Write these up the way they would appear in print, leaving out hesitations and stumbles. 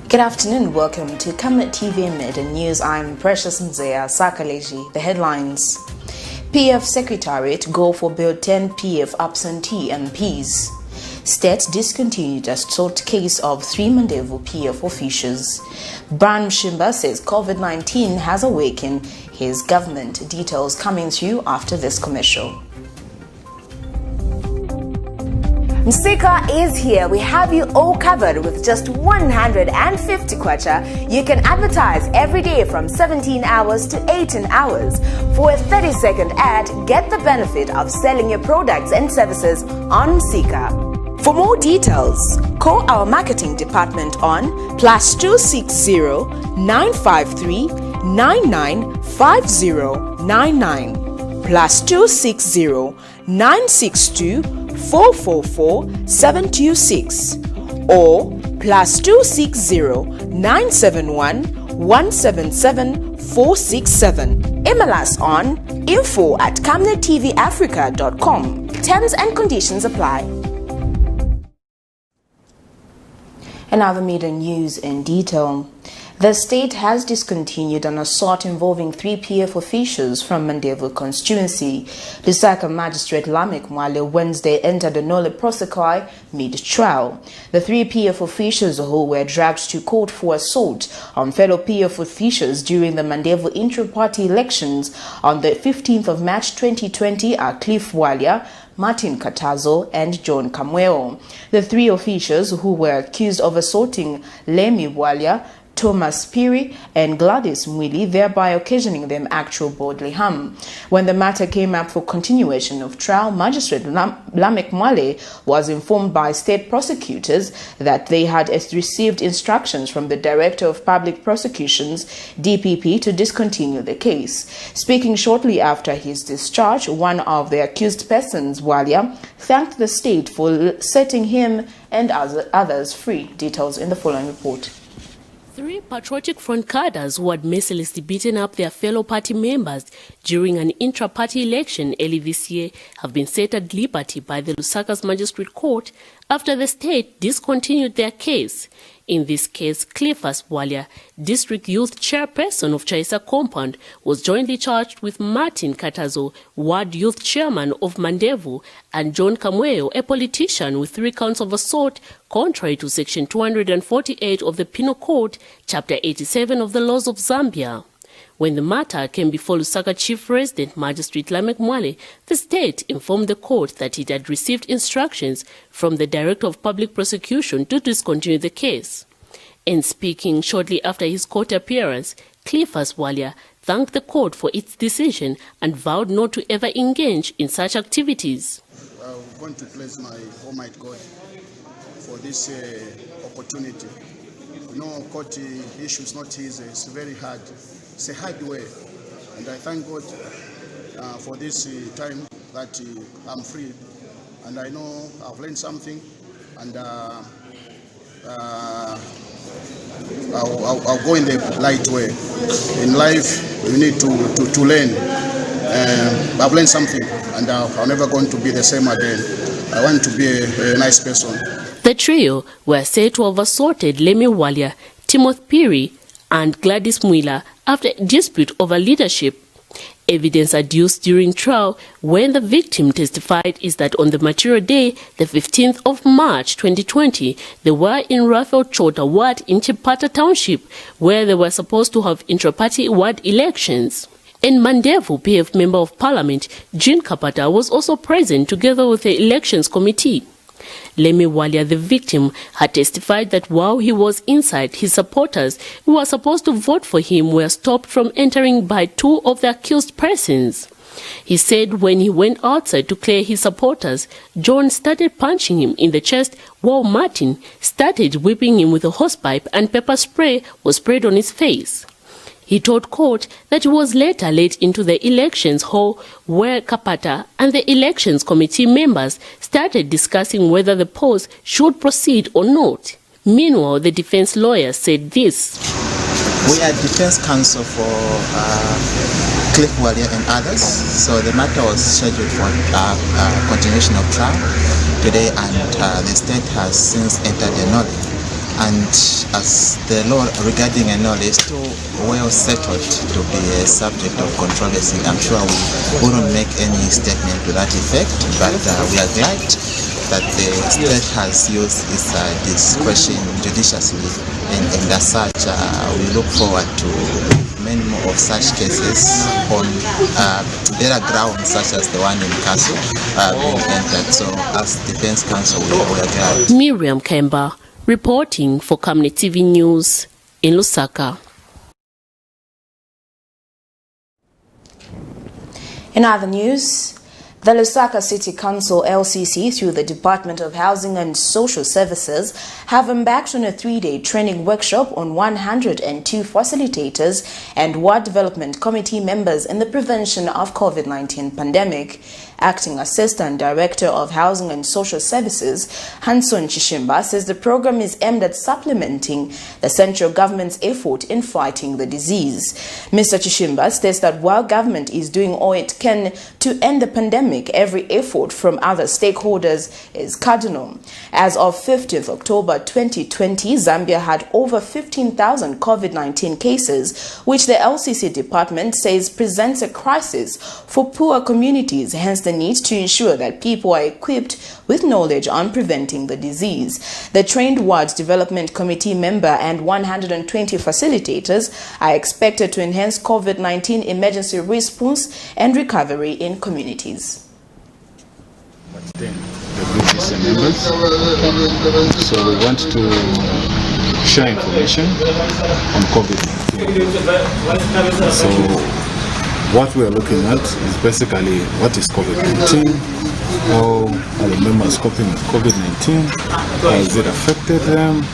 Good afternoon, welcome to Camnet TV Mid and News. I'm Precious Mzea Sakaleji. The headlines. PF Secretariat go for Bill 10 PF absentee MPs. State discontinued a sought case of 3 Mandevu PF officials. MUSHIMBA says COVID-19 has awakened his government. Details coming to you after this commercial. Nsika is here. We have you all covered with just 150 kwacha. You can advertise every day from 17 hours to 18 hours. For a 30-second ad, get the benefit of selling your products and services on Nsika. For more details, call our marketing department on +260 953 995099 +260 962 444-726 or +260 971 177 467. Email us on info@camnettvafrica.com. Terms and conditions apply. And other media news in detail. The state has discontinued an assault involving 3 PF officials from MANDEVU constituency. Lusaka Magistrate Lamek Mwale Wednesday entered a nolle prosequi mid-trial. The 3 PF officials who were dragged to court for assault on fellow PF officials during the MANDEVU intra-party elections on the 15th of March 2020 are Cliff Walia, Martin Katazo and John Kamweo. The 3 officials who were accused of assaulting Lemi Walia, Thomas Piri and Gladys Mwili, thereby occasioning them actual bodily harm. When the matter came up for continuation of trial, Magistrate Lamek Mwale was informed by state prosecutors that they had received instructions from the Director of Public Prosecutions, DPP, to discontinue the case. Speaking shortly after his discharge, one of the accused persons, Walia, thanked the state for setting him and others free. Details in the following report. 3 Patriotic Front cadres who had mercilessly beaten up their fellow party members during an intra-party election early this year have been set at liberty by the Lusaka's Magistrate Court after the state discontinued their case. In this case, Cliffas Walia, District Youth Chairperson of Chaisa Compound, was jointly charged with Martin Katazo, Ward Youth Chairman of Mandevu, and John Kamweo, a politician, with 3 counts of assault, contrary to Section 248 of the Penal Code, Chapter 87 of the Laws of Zambia. When the matter came before Lusaka Chief Resident Magistrate Lamek Mwale, the state informed the court that it had received instructions from the Director of Public Prosecution to discontinue the case. In speaking shortly after his court appearance, Cliffas Walia thanked the court for its decision and vowed not to ever engage in such activities. I'm going to bless my Almighty God for this opportunity. You know, court issue is not easy, it's very hard. It's a hard way, and I thank God for this time that I'm free, and I know I've learned something, and I'll go in the light way. In life, you need to learn. I've learned something, and I'm never going to be the same again. I want to be a nice person. The trio were said to have assaulted Lemi Walia, Timothy Piri, and Gladys Mwila after a dispute over leadership. Evidence adduced during trial when the victim testified is that on the material day, the 15th of March 2020, they were in Raphael Chota ward in Chipata Township, where they were supposed to have intra-party ward elections. In Mandevu, PF Member of Parliament Jean Kapata was also present together with the Elections Committee. Lemi Walia, the victim, had testified that while he was inside, his supporters who were supposed to vote for him were stopped from entering by 2 of the accused persons. He said when he went outside to clear his supporters, John started punching him in the chest while Martin started whipping him with a hosepipe and pepper spray was sprayed on his face. He told court that he was later led into the elections hall where Kapata and the elections committee members started discussing whether the polls should proceed or not. Meanwhile, the defense lawyer said this. We are defense counsel for Cliff Walia and others, so the matter was scheduled for continuation of trial today, and the state has since entered a nolle and as the law regarding annual is too well settled to be a subject of controversy, I'm sure we wouldn't make any statement to that effect, but we are glad that the state has used its discretion judiciously, and as such we look forward to many more of such cases on better grounds such as the one in Castle being entered. So as Defense Council we are glad. Miriam Kemba reporting for Camnet TV News in Lusaka. In other news, the Lusaka City Council LCC through the Department of Housing and Social Services have embarked on a 3-day training workshop on 102 facilitators and ward development committee members in the prevention of COVID-19 pandemic. Acting Assistant Director of Housing and Social Services, Hanson Chishimba, says the program is aimed at supplementing the central government's effort in fighting the disease. Mr. Chishimba states that while government is doing all it can to end the pandemic, every effort from other stakeholders is cardinal. As of 15th October 2020, Zambia had over 15,000 COVID-19 cases, which the LCC department says presents a crisis for poor communities, hence the need to ensure that people are equipped with knowledge on preventing the disease. The trained wards development committee member and 120 facilitators are expected to enhance COVID-19 emergency response and recovery in communities. The group is members, so we want to share information on COVID-19. So what we are looking at is basically what is COVID-19, how are the members coping with COVID-19, how has it affected them,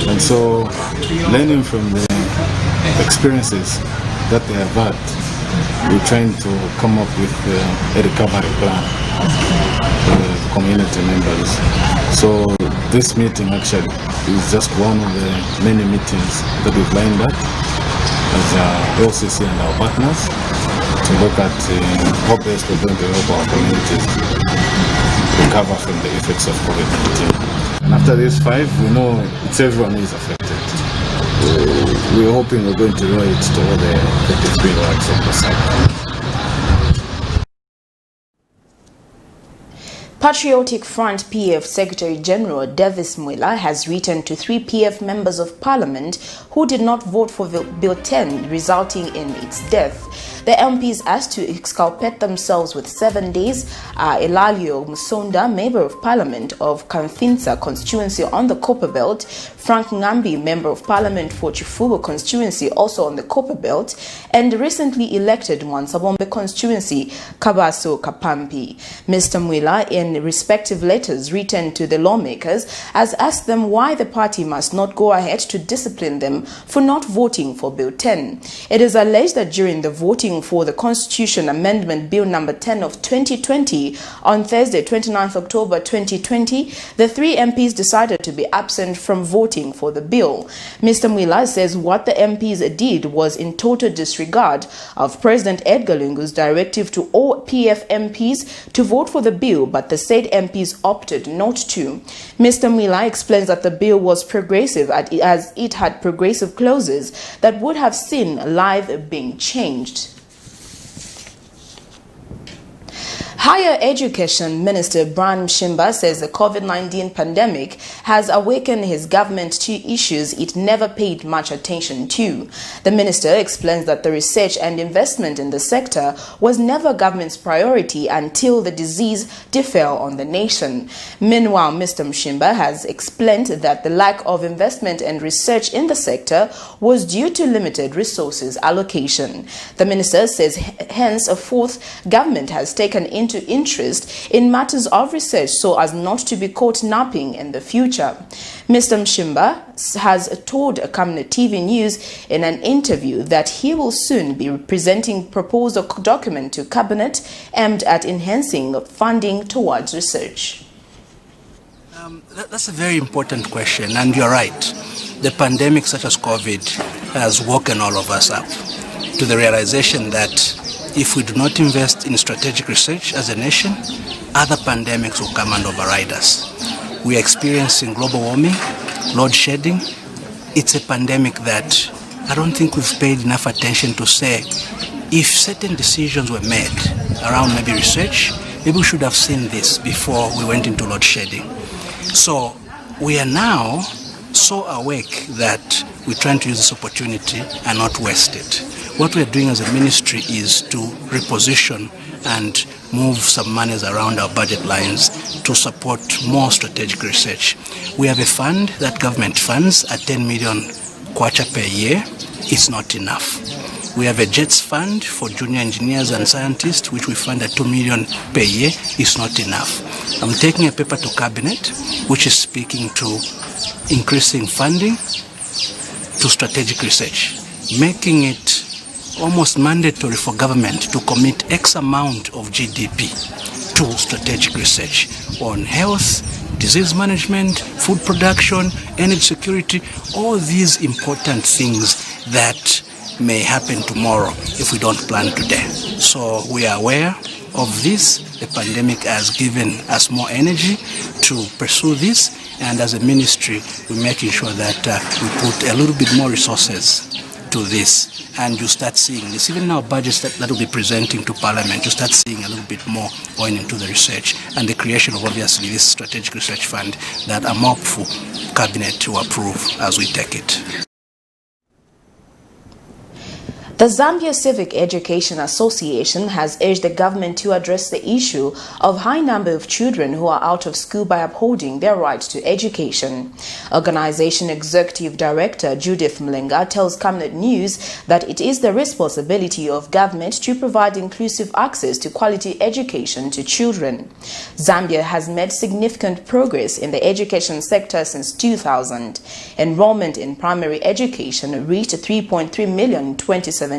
and so learning from the experiences that they have had, we're trying to come up with a recovery plan for the community members. So this meeting actually is just one of the many meetings that we've lined up as LCC and our partners to look at how best we're going to help our communities recover from the effects of COVID-19. And after these 5, we know it's everyone is affected. We're hoping we're going to roll it to all the 33 wards of the site. Patriotic Front PF Secretary General Davis Mwila has written to 3 PF members of Parliament who did not vote for Bill 10, resulting in its death. The MPs asked to exculpate themselves with 7 days are Elalio Musonda, Member of Parliament of Kamfinsa constituency on the Copper Belt, Frank Ngambi, Member of Parliament for Chifubo constituency also on the Copper Belt, and the recently elected Mwansabombe constituency, Kabaso Kapampi. Mr. Mwila, in respective letters written to the lawmakers, has asked them why the party must not go ahead to discipline them for not voting for Bill 10. It is alleged that during the voting for the Constitution Amendment Bill number 10 of 2020 on Thursday, 29th October 2020, the 3 MPs decided to be absent from voting for the bill. Mr. Mwila says what the MPs did was in total disregard of President Edgar Lungu's directive to all PF MPs to vote for the bill, but the said MPs opted not to. Mr. Mwila explains that the bill was progressive as it had progressive clauses that would have seen life being changed. Higher Education Minister Brian MUSHIMBA says the COVID-19 pandemic has awakened his government to issues it never paid much attention to. The minister explains that the research and investment in the sector was never government's priority until the disease befell on the nation. Meanwhile, Mr. MUSHIMBA has explained that the lack of investment and research in the sector was due to limited resources allocation. The minister says hence a fourth government has taken into interest in matters of research so as not to be caught napping in the future. Mr. MUSHIMBA has told Camnet TV News in an interview that he will soon be presenting proposed document to Cabinet aimed at enhancing funding towards research. That's a very important question, and you're right. The pandemic such as COVID has woken all of us up to the realization that if we do not invest in strategic research as a nation, other pandemics will come and override us. We are experiencing global warming, load shedding. It's a pandemic that I don't think we've paid enough attention to say if certain decisions were made around maybe research, maybe we should have seen this before we went into load shedding. So we are now so awake that we're trying to use this opportunity and not waste it. What we're doing as a ministry is to reposition and move some monies around our budget lines to support more strategic research. We have a fund that government funds at 10 million kwacha per year. It's not enough. We have a JETS fund for junior engineers and scientists, which we fund at 2 million per year. It's not enough. I'm taking a paper to Cabinet, which is speaking to increasing funding to strategic research, making it almost mandatory for government to commit X amount of GDP to strategic research on health, disease management, food production, energy security, all these important things that may happen tomorrow if we don't plan today. So we are aware of this. The pandemic has given us more energy to pursue this, and as a ministry, we're making sure that we put a little bit more resources to this. And you start seeing this, even in our budgets that will be presenting to Parliament, you start seeing a little bit more going into the research and the creation of obviously this strategic research fund that I'm hopeful Cabinet to approve as we take it. The Zambia Civic Education Association has urged the government to address the issue of high number of children who are out of school by upholding their right to education. Organization Executive Director Judith Mlenga tells Camnet News that it is the responsibility of government to provide inclusive access to quality education to children. Zambia has made significant progress in the education sector since 2000. Enrollment in primary education reached 3.3 million in 2017,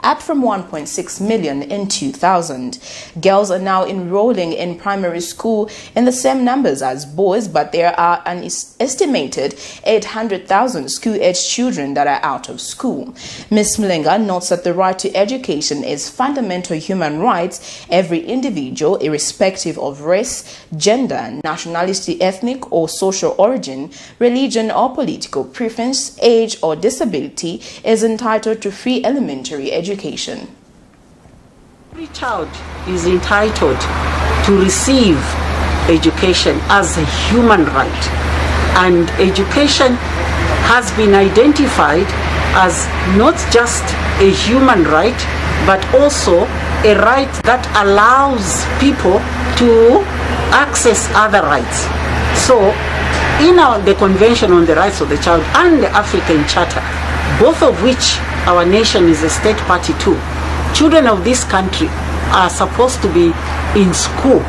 up from 1.6 million in 2000. Girls are now enrolling in primary school in the same numbers as boys, but there are an estimated 800,000 school-aged children that are out of school. Ms. Mlenga notes that the right to education is fundamental human rights. Every individual, irrespective of race, gender, nationality, ethnic or social origin, religion or political preference, age or disability, is entitled to free elementary education. Every child is entitled to receive education as a human right, and education has been identified as not just a human right but also a right that allows people to access other rights. So in the Convention on the Rights of the Child and the African Charter, both of which our nation is a state party to, children of this country are supposed to be in school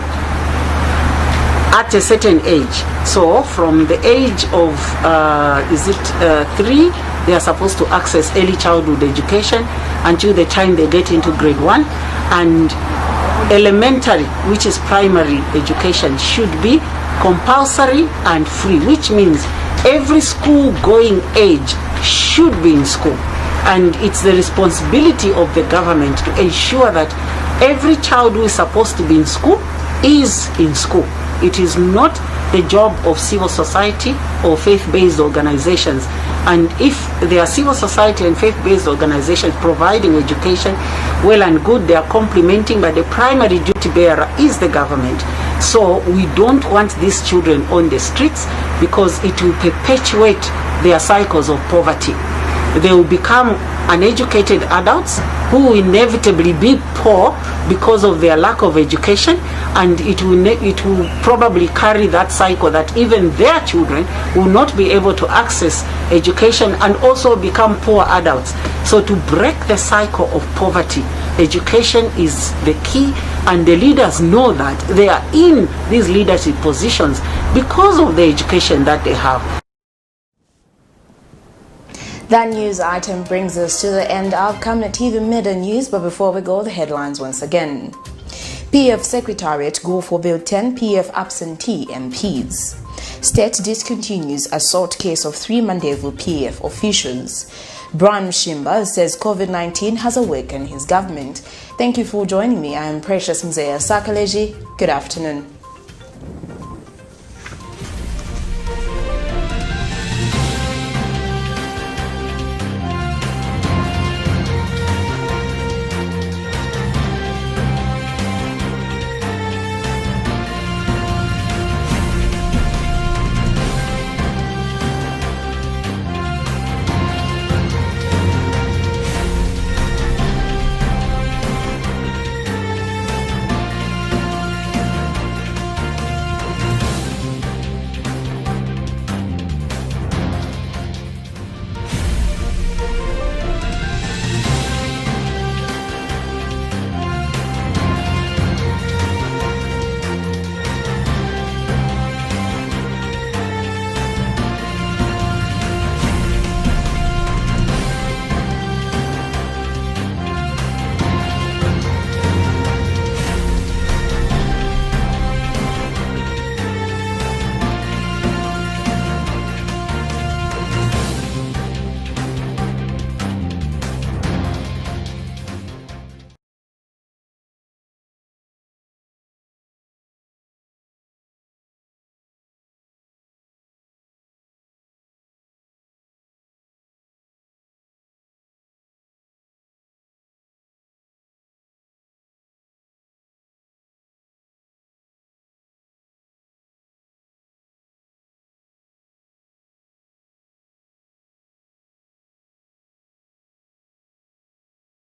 at a certain age. So from the age of 3, they are supposed to access early childhood education until the time they get into grade 1, and elementary, which is primary education, should be compulsory and free, which means every school going age should be in school. And it's the responsibility of the government to ensure that every child who is supposed to be in school is in school. It is not the job of civil society or faith-based organizations. And if there are civil society and faith-based organizations providing education, well and good, they are complementing, but the primary duty bearer is the government. So we don't want these children on the streets, because it will perpetuate their cycles of poverty. They will become uneducated adults who will inevitably be poor because of their lack of education, and it will probably carry that cycle that even their children will not be able to access education and also become poor adults. So to break the cycle of poverty, education is the key, and the leaders know that they are in these leadership positions because of the education that they have. That news item brings us to the end of Camnet TV Midday News, but before we go, the headlines once again. PF Secretariat go for Bill 10 PF absentee MPs. State discontinues assault case of 3 Mandevu PF officials. Brian MUSHIMBA says COVID-19 has awakened his government. Thank you for joining me. I am Precious Mzea Sakaleji. Good afternoon.